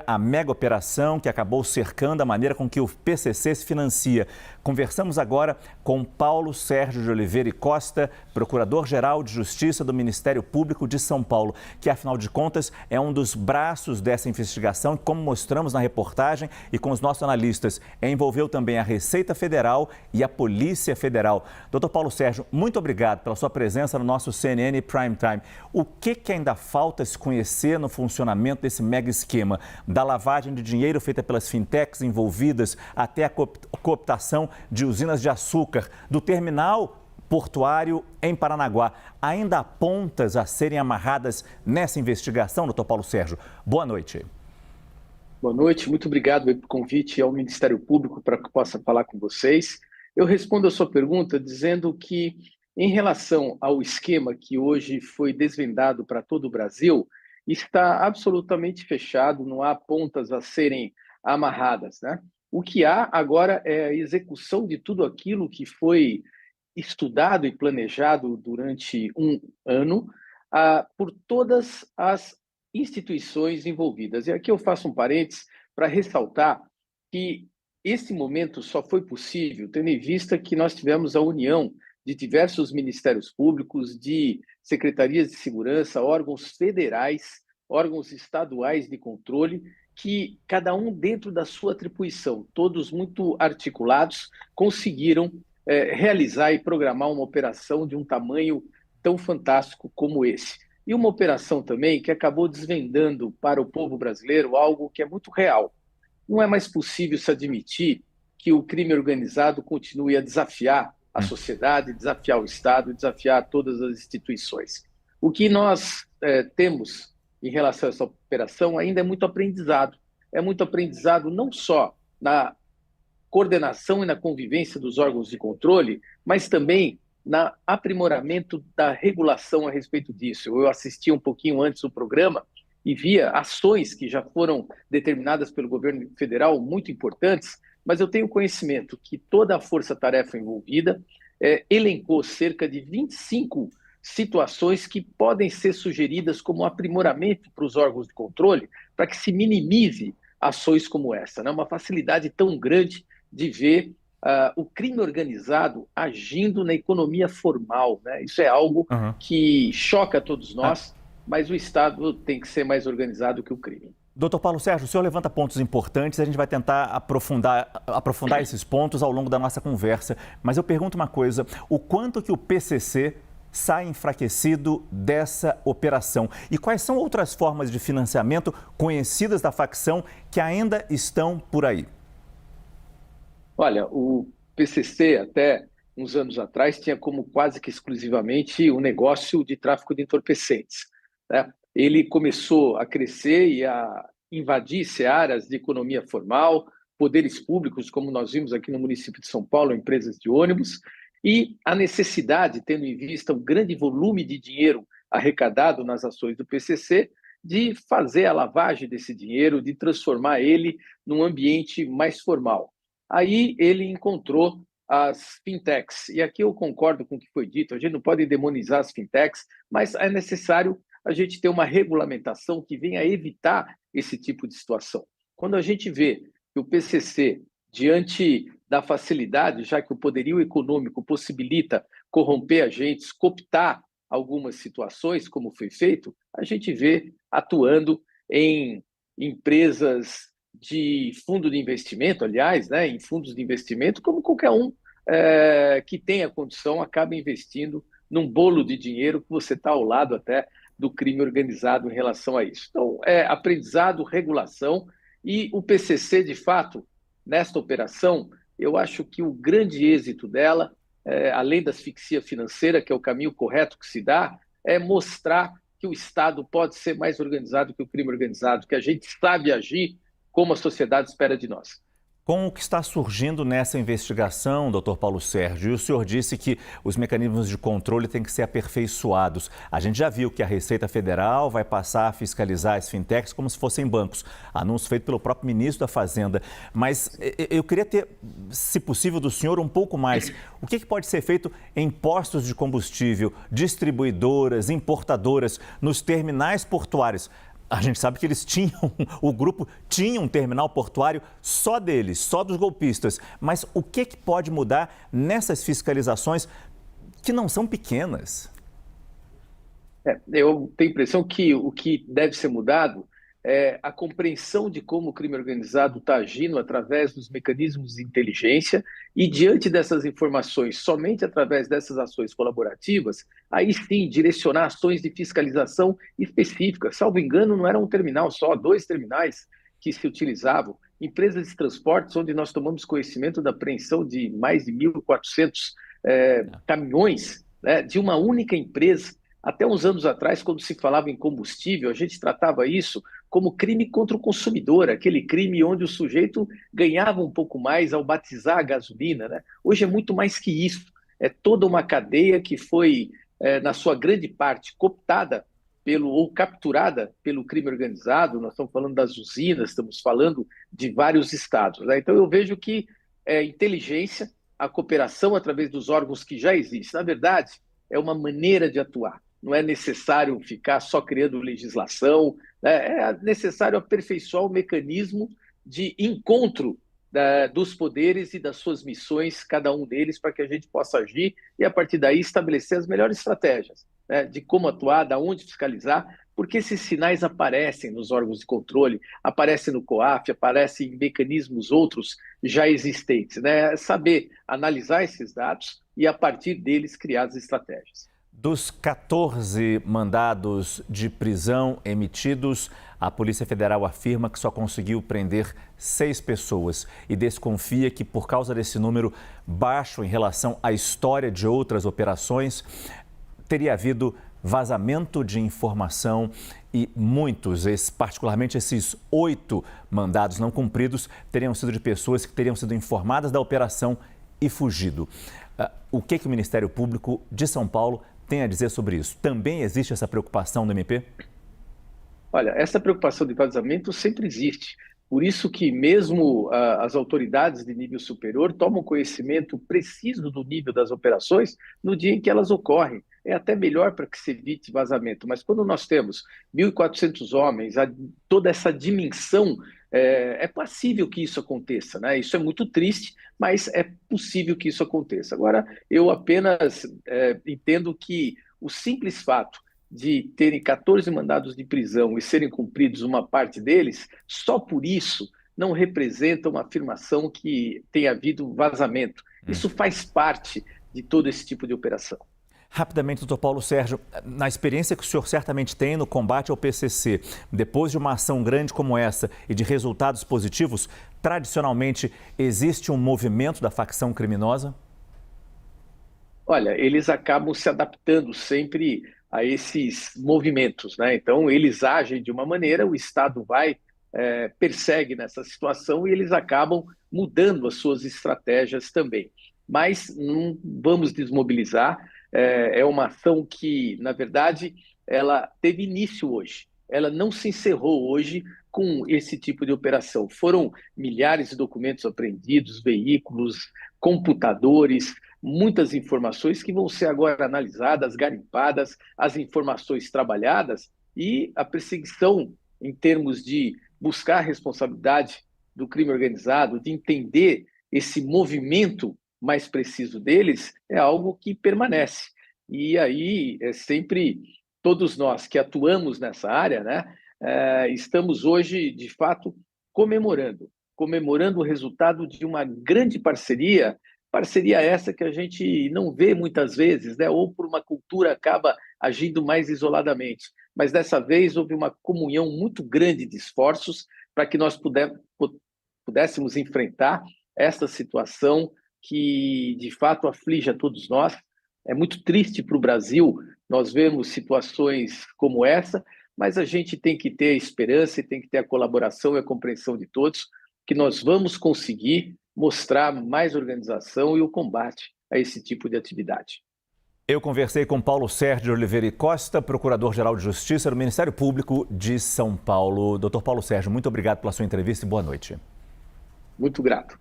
A mega operação que acabou cercando a maneira com que o PCC se financia. Conversamos agora com Paulo Sérgio de Oliveira e Costa, Procurador-Geral de Justiça do Ministério Público de São Paulo, que, afinal de contas, é um dos braços dessa investigação, como mostramos na reportagem e com os nossos analistas. Envolveu também a Receita Federal e a Polícia Federal. Doutor Paulo Sérgio, muito obrigado pela sua presença no nosso CNN Prime Time. O que ainda falta se conhecer no funcionamento desse mega esquema? Da lavagem de dinheiro feita pelas fintechs envolvidas até a cooptação de usinas de açúcar, do terminal portuário em Paranaguá. Ainda há pontas a serem amarradas nessa investigação, doutor Paulo Sérgio. Boa noite. Boa noite, muito obrigado pelo convite ao Ministério Público para que eu possa falar com vocês. Eu respondo a sua pergunta dizendo que, em relação ao esquema que hoje foi desvendado para todo o Brasil, está absolutamente fechado, não há pontas a serem amarradas, né? O que há agora é a execução de tudo aquilo que foi estudado e planejado durante um ano por todas as instituições envolvidas. E aqui eu faço um parênteses para ressaltar que esse momento só foi possível tendo em vista que nós tivemos a união de diversos ministérios públicos, de secretarias de segurança, órgãos federais, órgãos estaduais de controle, que cada um dentro da sua atribuição, todos muito articulados, conseguiram realizar e programar uma operação de um tamanho tão fantástico como esse. E uma operação também que acabou desvendando para o povo brasileiro algo que é muito real. Não é mais possível se admitir que o crime organizado continue a desafiar a sociedade, desafiar o Estado, desafiar todas as instituições. O que nós temos em relação a essa operação ainda é muito aprendizado. É muito aprendizado não só na coordenação e na convivência dos órgãos de controle, mas também no aprimoramento da regulação a respeito disso. Eu assisti um pouquinho antes do programa e via ações que já foram determinadas pelo governo federal, muito importantes, mas eu tenho conhecimento que toda a força-tarefa envolvida elencou cerca de 25 situações que podem ser sugeridas como aprimoramento para os órgãos de controle, para que se minimize ações como essa, né? Uma facilidade tão grande de ver o crime organizado agindo na economia formal, né? Isso é algo que choca a todos nós, mas o Estado tem que ser mais organizado que o crime. Doutor Paulo Sérgio, o senhor levanta pontos importantes, a gente vai tentar aprofundar esses pontos ao longo da nossa conversa. Mas eu pergunto uma coisa, o quanto que o PCC sai enfraquecido dessa operação? E quais são outras formas de financiamento conhecidas da facção que ainda estão por aí? Olha, o PCC até uns anos atrás tinha como quase que exclusivamente um negócio de tráfico de entorpecentes, né? Ele começou a crescer e a invadir searas de economia formal, poderes públicos, como nós vimos aqui no município de São Paulo, empresas de ônibus, e a necessidade, tendo em vista o grande volume de dinheiro arrecadado nas ações do PCC, de fazer a lavagem desse dinheiro, de transformar ele num ambiente mais formal. Aí ele encontrou as fintechs, e aqui eu concordo com o que foi dito, a gente não pode demonizar as fintechs, mas é necessário a gente ter uma regulamentação que venha a evitar esse tipo de situação. Quando a gente vê que o PCC, diante da facilidade, já que o poderio econômico possibilita corromper agentes, cooptar algumas situações, como foi feito, a gente vê atuando em empresas de fundo de investimento, aliás, né, em fundos de investimento, como qualquer um que tenha condição acaba investindo num bolo de dinheiro que você está ao lado até do crime organizado em relação a isso. Então, aprendizado, regulação, e o PCC, de fato, nesta operação, eu acho que o grande êxito dela, além da asfixia financeira, que é o caminho correto que se dá, é mostrar que o Estado pode ser mais organizado que o crime organizado, que a gente sabe agir como a sociedade espera de nós. Com o que está surgindo nessa investigação, doutor Paulo Sérgio, e o senhor disse que os mecanismos de controle têm que ser aperfeiçoados. A gente já viu que a Receita Federal vai passar a fiscalizar as fintechs como se fossem bancos. Anúncio feito pelo próprio ministro da Fazenda. Mas eu queria ter, se possível, do senhor um pouco mais. O que pode ser feito em postos de combustível, distribuidoras, importadoras, nos terminais portuários? A gente sabe que eles tinham, o grupo tinha um terminal portuário só deles, só dos golpistas. Mas o que pode mudar nessas fiscalizações que não são pequenas? Eu tenho a impressão que o que deve ser mudado é a compreensão de como o crime organizado está agindo através dos mecanismos de inteligência e, diante dessas informações, somente através dessas ações colaborativas, aí sim direcionar ações de fiscalização específicas. Salvo engano, não era um terminal só, 2 terminais que se utilizavam. Empresas de transportes, onde nós tomamos conhecimento da apreensão de mais de 1.400 caminhões, né, de uma única empresa. Até uns anos atrás, quando se falava em combustível, a gente tratava isso como crime contra o consumidor, aquele crime onde o sujeito ganhava um pouco mais ao batizar a gasolina, né? Hoje é muito mais que isso. É toda uma cadeia que foi, na sua grande parte, cooptada ou capturada pelo crime organizado. Nós estamos falando das usinas, estamos falando de vários estados, né? Então eu vejo que inteligência, a cooperação através dos órgãos que já existem, na verdade, é uma maneira de atuar. Não é necessário ficar só criando legislação, né? É necessário aperfeiçoar o mecanismo de encontro dos poderes e das suas missões, cada um deles, para que a gente possa agir e, a partir daí, estabelecer as melhores estratégias, né, de como atuar, de onde fiscalizar, porque esses sinais aparecem nos órgãos de controle, aparecem no COAF, aparecem em mecanismos outros já existentes, né? É saber analisar esses dados e, a partir deles, criar as estratégias. Dos 14 mandados de prisão emitidos, a Polícia Federal afirma que só conseguiu prender 6 pessoas e desconfia que, por causa desse número baixo em relação à história de outras operações, teria havido vazamento de informação e muitos, particularmente esses 8 mandados não cumpridos, teriam sido de pessoas que teriam sido informadas da operação e fugido. O que o Ministério Público de São Paulo tem a dizer sobre isso? Também existe essa preocupação do MP? Olha, essa preocupação de vazamento sempre existe. Por isso que mesmo as autoridades de nível superior tomam conhecimento preciso do nível das operações no dia em que elas ocorrem. É até melhor para que se evite vazamento. Mas quando nós temos 1.400 homens, toda essa dimensão, é passível que isso aconteça, né? Isso é muito triste, mas é possível que isso aconteça. Agora, eu apenas entendo que o simples fato de terem 14 mandados de prisão e serem cumpridos uma parte deles, só por isso não representa uma afirmação que tenha havido vazamento. Isso faz parte de todo esse tipo de operação. Rapidamente, doutor Paulo Sérgio, na experiência que o senhor certamente tem no combate ao PCC, depois de uma ação grande como essa e de resultados positivos, tradicionalmente existe um movimento da facção criminosa? Olha, eles acabam se adaptando sempre a esses movimentos, né? Então, eles agem de uma maneira, o Estado persegue nessa situação e eles acabam mudando as suas estratégias também. Mas não vamos desmobilizar, é uma ação que, na verdade, ela teve início hoje. Ela não se encerrou hoje com esse tipo de operação. Foram milhares de documentos apreendidos, veículos, computadores, muitas informações que vão ser agora analisadas, garimpadas, as informações trabalhadas e a perseguição em termos de buscar a responsabilidade do crime organizado, de entender esse movimento mais preciso deles, é algo que permanece. E aí, sempre todos nós que atuamos nessa área, né, estamos hoje, de fato, comemorando o resultado de uma grande parceria essa que a gente não vê muitas vezes, né? Ou por uma cultura acaba agindo mais isoladamente. Mas dessa vez houve uma comunhão muito grande de esforços para que nós pudéssemos enfrentar essa situação que, de fato, aflige a todos nós. É muito triste para o Brasil nós vemos situações como essa, mas a gente tem que ter a esperança e tem que ter a colaboração e a compreensão de todos que nós vamos conseguir mostrar mais organização e o combate a esse tipo de atividade. Eu conversei com Paulo Sérgio de Oliveira e Costa, Procurador-Geral de Justiça do Ministério Público de São Paulo. Doutor Paulo Sérgio, muito obrigado pela sua entrevista e boa noite. Muito grato.